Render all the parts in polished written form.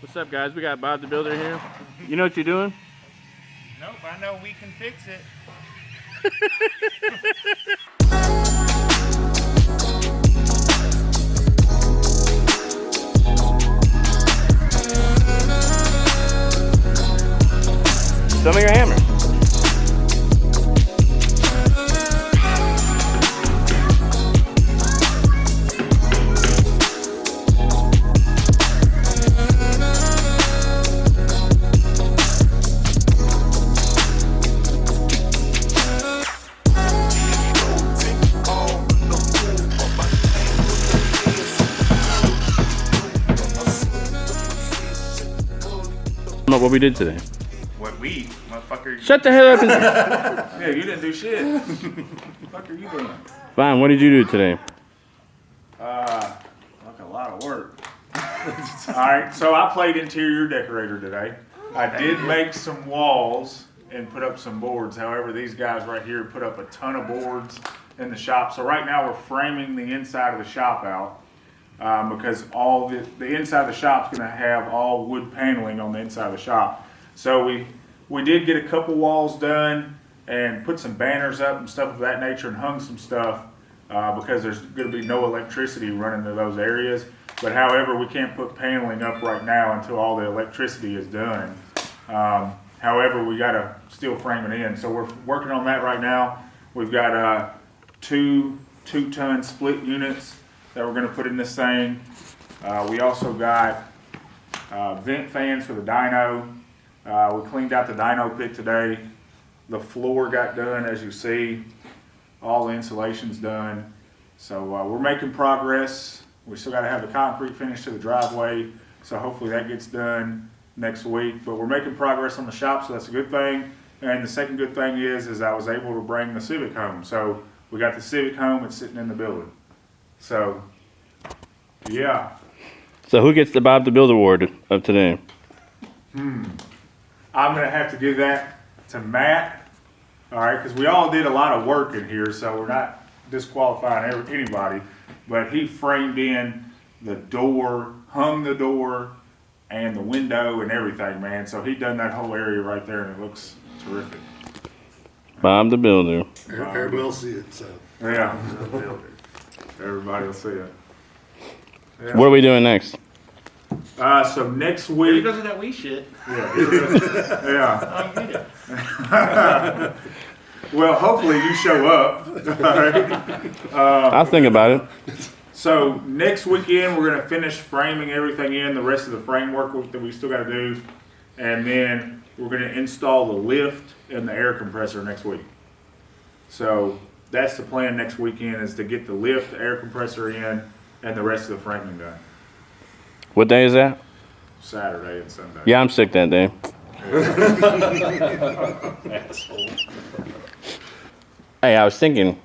What's up, guys? We got Bob the Builder here. You know what you're doing? Nope, I know we can fix it. Show me your hammer. What we did today. What we, motherfucker? Shut the hell up. Yeah, you didn't do shit. What the fuck are you doing? Fine, what did you do today? Like a lot of work. Alright, so I played interior decorator today. I did make some walls and put up some boards. However, these guys right here put up a ton of boards in the shop. So right now we're framing the inside of the shop out. Because all the inside of the shop is going to have all wood paneling on the inside of the shop. So we did get a couple walls done and put some banners up and stuff of that nature and hung some stuff because there's going to be no electricity running to those areas. But however, we can't put paneling up right now until all the electricity is done. However, we got to still frame it in. So we're working on that right now. We've got two 2-ton split units that we're going to put in this thing. We also got vent fans for the dyno. We cleaned out the dyno pit today. The floor got done, as you see. All the insulation's done. So we're making progress. We still got to have the concrete finished to the driveway. So hopefully that gets done next week. But we're making progress on the shop, so that's a good thing. And the second good thing is I was able to bring the Civic home. So we got the Civic home. It's sitting in the building. So, yeah. So who gets the Bob the Builder award of today? I'm going to have to give that to Matt, all right, because we all did a lot of work in here, so we're not disqualifying anybody, but he framed in the door, hung the door, and the window and everything, man. So he done that whole area right there, and it looks terrific. Bob the Builder. Everybody will see it, so. Yeah. Everybody will see it. Yeah. What are we doing next? So next week. Because of that wee shit. Yeah. I get it. Well, hopefully you show up. I'll think about it. So next weekend we're going to finish framing everything in, the rest of the framework that we still got to do, and then we're going to install the lift and the air compressor next week. So that's the plan next weekend, is to get the lift, the air compressor in, and the rest of the framing done. What day is that? Saturday and Sunday. Yeah, I'm sick that day. Hey, I was thinking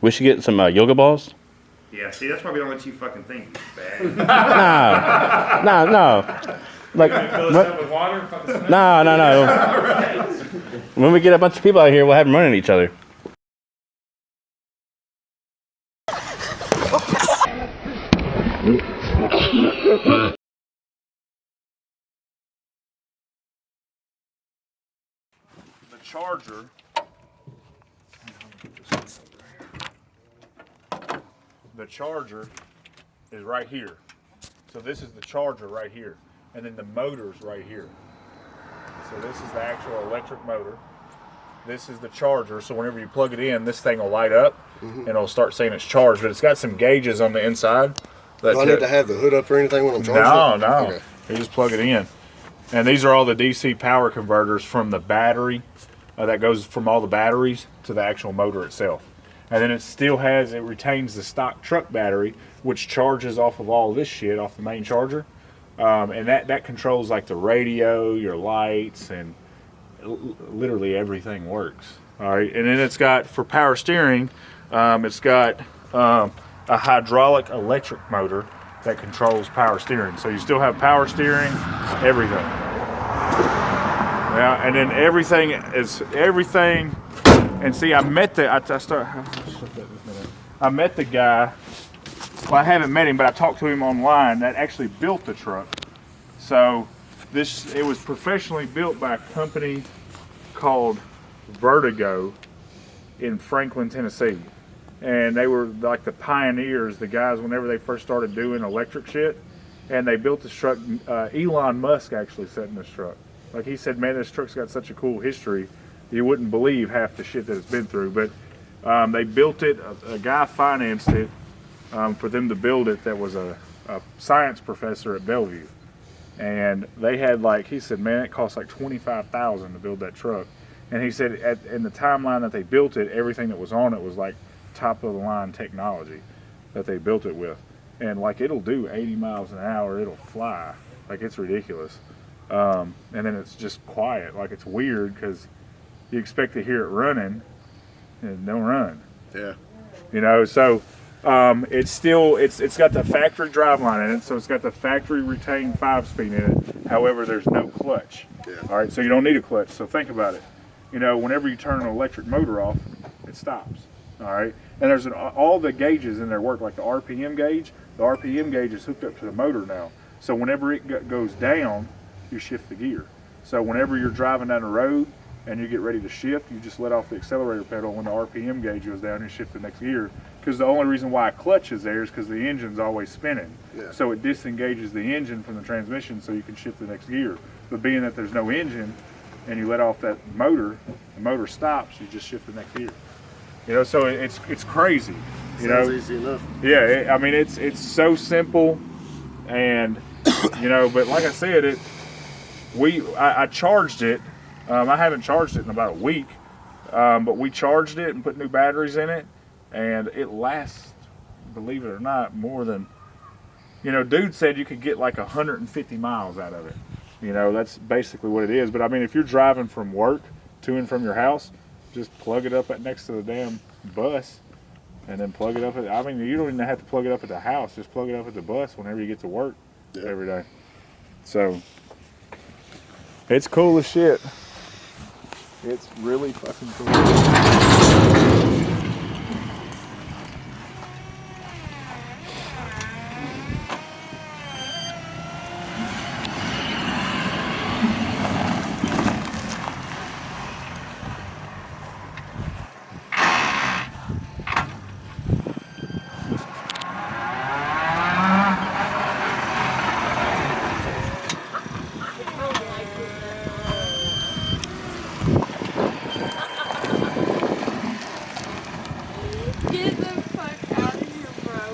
we should get some yoga balls. Yeah, see, that's why we don't let you fucking think. Bad. No. Like, Fill us up with water? no. When we get a bunch of people out here, we'll have them running at each other. The charger. The charger is right here. So this is the charger right here. And then the motor's right here. So this is the actual electric motor. This is the charger. So whenever you plug it in, this thing will light up and it'll start saying it's charged. But it's got some gauges on the inside. Do I need to have the hood up or anything when I'm charging? No. Okay. You just plug it in. And these are all the DC power converters from the battery. That goes from all the batteries to the actual motor itself. And then it retains the stock truck battery, which charges off of all this shit, off the main charger. And that controls like the radio, your lights, and literally everything works. All right. And then it's got, for power steering, it's got a hydraulic electric motor that controls power steering. So you still have power steering, everything. Yeah, and then everything. And see, I met the guy. Well, I haven't met him, but I talked to him online that actually built the truck. So it was professionally built by a company called Vertigo in Franklin, Tennessee. And they were like the pioneers, the guys whenever they first started doing electric shit. And they built this truck. Elon Musk actually sat in this truck. Like he said, man, this truck's got such a cool history. You wouldn't believe half the shit that it's been through. But they built it, a guy financed it for them to build it that was a science professor at Bellevue. And they had like, he said, man, it cost like $25,000 to build that truck. And he said in the timeline that they built it, everything that was on it was like top of the line technology that they built it with. And like it'll do 80 miles an hour, it'll fly. Like it's ridiculous. And then it's just quiet. Like it's weird because you expect to hear it running and it don't run. Yeah. You know, so it's got the factory driveline in it, so it's got the factory retained 5-speed in it. However, there's no clutch. Yeah. All right, so you don't need a clutch. So think about it. You know, whenever you turn an electric motor off, it stops. All right, and there's all the gauges in there work, like the RPM gauge. The RPM gauge is hooked up to the motor now. So whenever it goes down, you shift the gear. So whenever you're driving down the road and you get ready to shift, you just let off the accelerator pedal. When the RPM gauge goes down, you shift the next gear. Because the only reason why a clutch is there is because the engine's always spinning. Yeah. So it disengages the engine from the transmission so you can shift the next gear. But being that there's no engine and you let off that motor, the motor stops, you just shift the next gear. You know, so it's crazy. You Sounds know, easy enough. yeah. I mean, it's so simple, and you know. But like I said, I charged it. I haven't charged it in about a week, but we charged it and put new batteries in it, and it lasts, believe it or not, more than, you know, dude said you could get like 150 miles out of it. You know, that's basically what it is. But I mean, if you're driving from work to and from your house, just plug it up next to the damn bus and then plug it up I mean, you don't even have to plug it up at the house. Just plug it up at the bus whenever you get to work every day. So, it's cool as shit. It's really fucking cool. Get the fuck out of here, bro.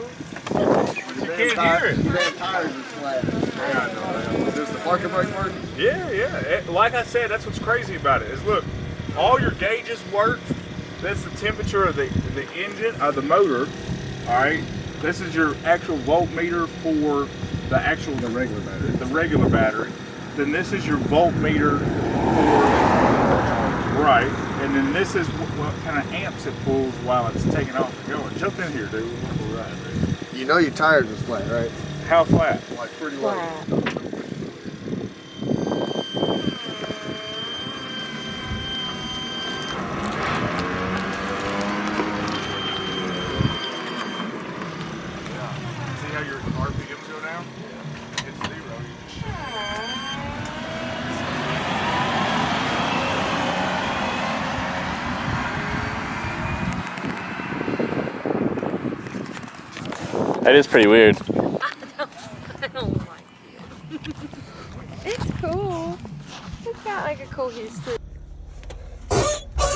You can't hear it. You damn tires are flat. Yeah, I know. Does the parking brake work? Yeah. Like I said, that's what's crazy about it. Is look, all your gauges work. That's the temperature of the engine, the motor. All right. This is your actual voltmeter for the regular battery. Then this is your voltmeter for right. And then this is what kind of amps it pulls while it's taking off and going. Jump in here, dude. We'll ride, dude. You know your tires is flat, right? How flat? Like pretty low. See how your RPMs go down? It's 0. You just shift. That is pretty weird. I don't like it. It's cool. It's got like a cool history.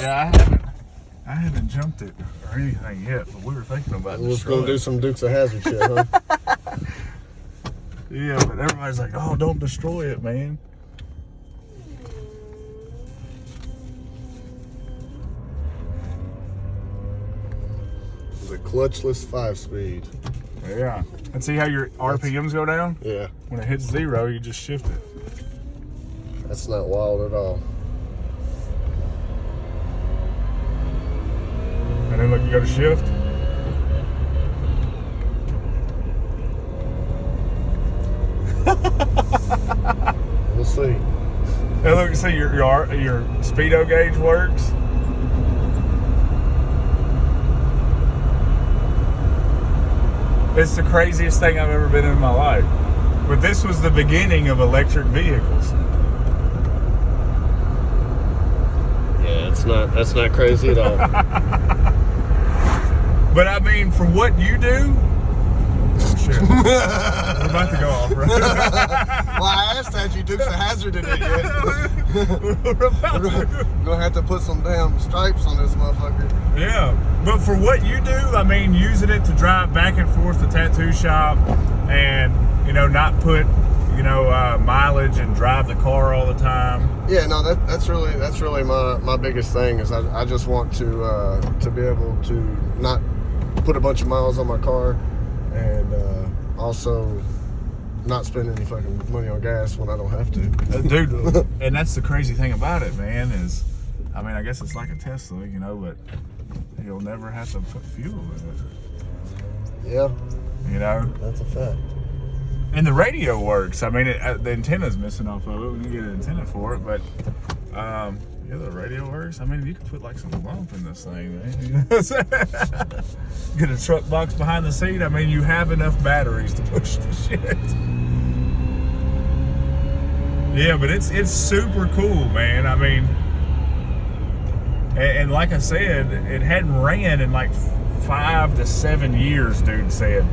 Yeah, I haven't jumped it or anything yet, but we were thinking about Let's go do some Dukes of Hazzard shit, huh? Yeah, but everybody's like, oh, don't destroy it, man. The clutchless 5-speed. Yeah. And see how your RPMs go down? Yeah. When it hits 0, you just shift it. That's not wild at all. And then look, you go to shift. We'll see. And look, see your speedo gauge works. It's the craziest thing I've ever been in my life. But this was the beginning of electric vehicles. Yeah, that's not crazy at all. But I mean, for what you do, oh shit, we're about to go off, right? Well, I asked had you Dukes of Hazzard in it yet. We're about to. Gonna have to put some damn stripes on this motherfucker. Yeah, but for what you do, I mean, using it to drive back and forth to tattoo shop, and not put mileage and drive the car all the time. Yeah, no, that's really my biggest thing is I just want to be able to not put a bunch of miles on my car, and also not spend any fucking money on gas when I don't have to. Dude, and that's the crazy thing about it, man, is, I mean, I guess it's like a Tesla, but you'll never have to put fuel in it. Yeah, that's a fact. And the radio works. I mean, the antenna's missing off of it. We can get an antenna for it, but the radio works. I mean, you can put like some lump in this thing, man. You know what I'm saying? Get a truck box behind the seat. I mean, you have enough batteries to push the shit. Yeah, but it's super cool, man. I mean, and like I said, it hadn't ran in like 5 to 7 years, dude said,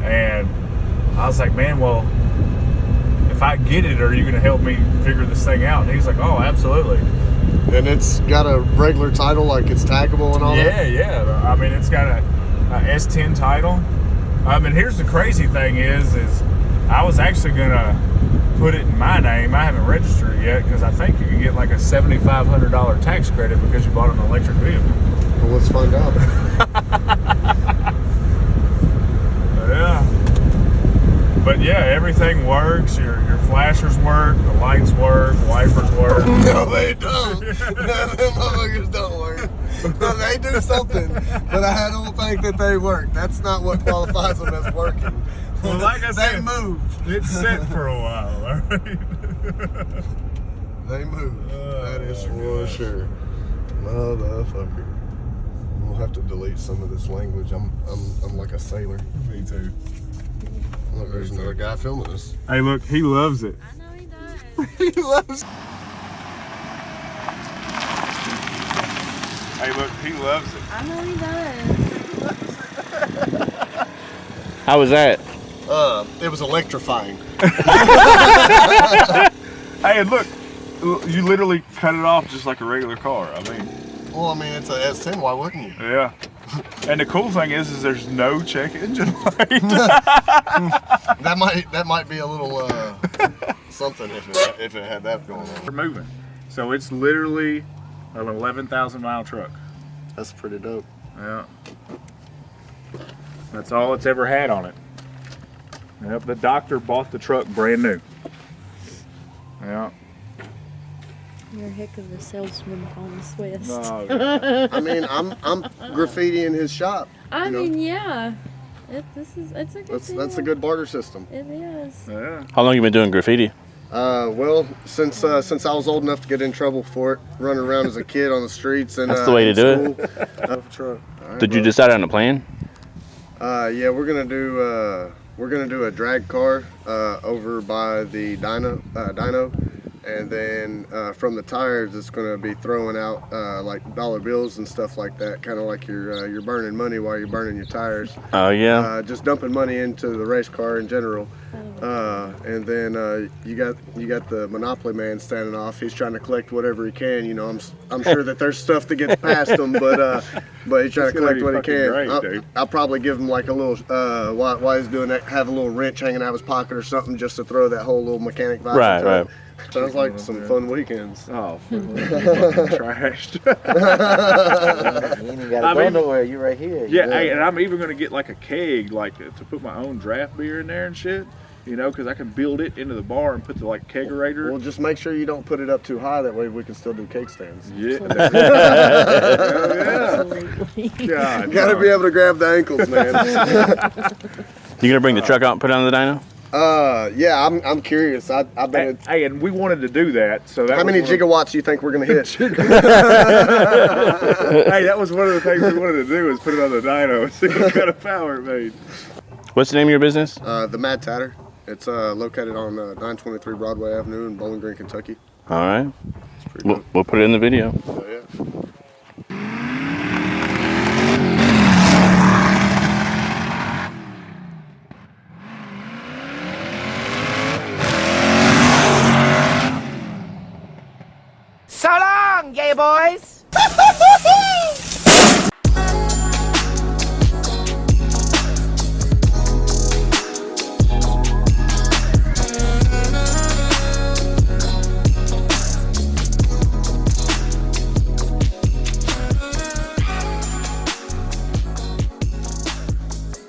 and I was like, man, well, if I get it, are you going to help me figure this thing out? And he's like, oh, absolutely. And it's got a regular title, like it's taggable and all that? Yeah. I mean, it's got a S10 title. And here's the crazy thing is I was actually going to put it in my name. I haven't registered it yet because I think you can get like a $7,500 tax credit because you bought an electric vehicle. Well, let's find out. Yeah. But yeah, everything works. Your flashers work, the lights work, wipers work. No, they don't. Them motherfuckers don't work. No, they do something, but I don't think that they work. That's not what qualifies them as working. Well, like I said, they move. It's set for a while, all right? They move. Oh, that is my for gosh. sure. Motherfucker. We'll have to delete some of this language. I'm like a sailor. Me too. Look, there's another guy filming us. Hey, look, he loves it. I know he does. He loves. Hey, look, he loves it. I know he does. How was that? It was electrifying. Hey, and look, you literally cut it off just like a regular car. I mean, Well, I mean, it's a S10. Why wouldn't you? yeah. And the cool thing is there's no check engine light. That might be a little something if it had that going on. We're moving. So it's literally an 11,000 mile truck. That's pretty dope. Yeah. That's all it's ever had on it. Yep, the doctor bought the truck brand new. Yeah. You're a heck of a salesman, Thomas West. Oh, yeah. I mean, I'm graffitiing his shop. I you know. mean, yeah. It's a good That's a deal. good barter system. It is. Yeah. How long you been doing graffiti? Well, since I was old enough to get in trouble for it, running around as a kid on the streets and That's the way to do it. Truck. All right, Did you bro. decide on a plan? Yeah, we're gonna do a drag car over by the dyno, and then from the tires, it's gonna be throwing out like dollar bills and stuff like that, kind of like you're burning money while you're burning your tires. Oh yeah. Just dumping money into the race car in general. And then you got the Monopoly man standing off. He's trying to collect whatever he can. You know, I'm sure that there's stuff that gets past him, but he's trying to collect what he can. Great, I'll probably give him like a little while he's doing that, have a little wrench hanging out of his pocket or something, just to throw that whole little mechanic vibe. Right, into right. it. Sounds like some fun weekends. Oh, trashed. You ain't even gotta go nowhere. You right here. Yeah, hey, and I'm even gonna get like a keg, like to put my own draft beer in there and shit. You know, because I can build it into the bar and put the like kegerator. Well, just make sure you don't put it up too high. That way we can still do cake stands. Yeah. Absolutely. God, Got to be able to grab the ankles, man. You gonna bring the truck out and put it on the dyno? Yeah, I'm curious. I've been. Hey, and we wanted to do that. So that How many was one gigawatts do you think we're gonna hit? hey, that was one of the things we wanted to do was put it on the dyno and see what kind of power it made. What's the name of your business? The Mad Tatter. It's located on 923 Broadway Avenue in Bowling Green, Kentucky. All right. It's pretty good. We'll put it in the video. So, yeah. So long, gay boys!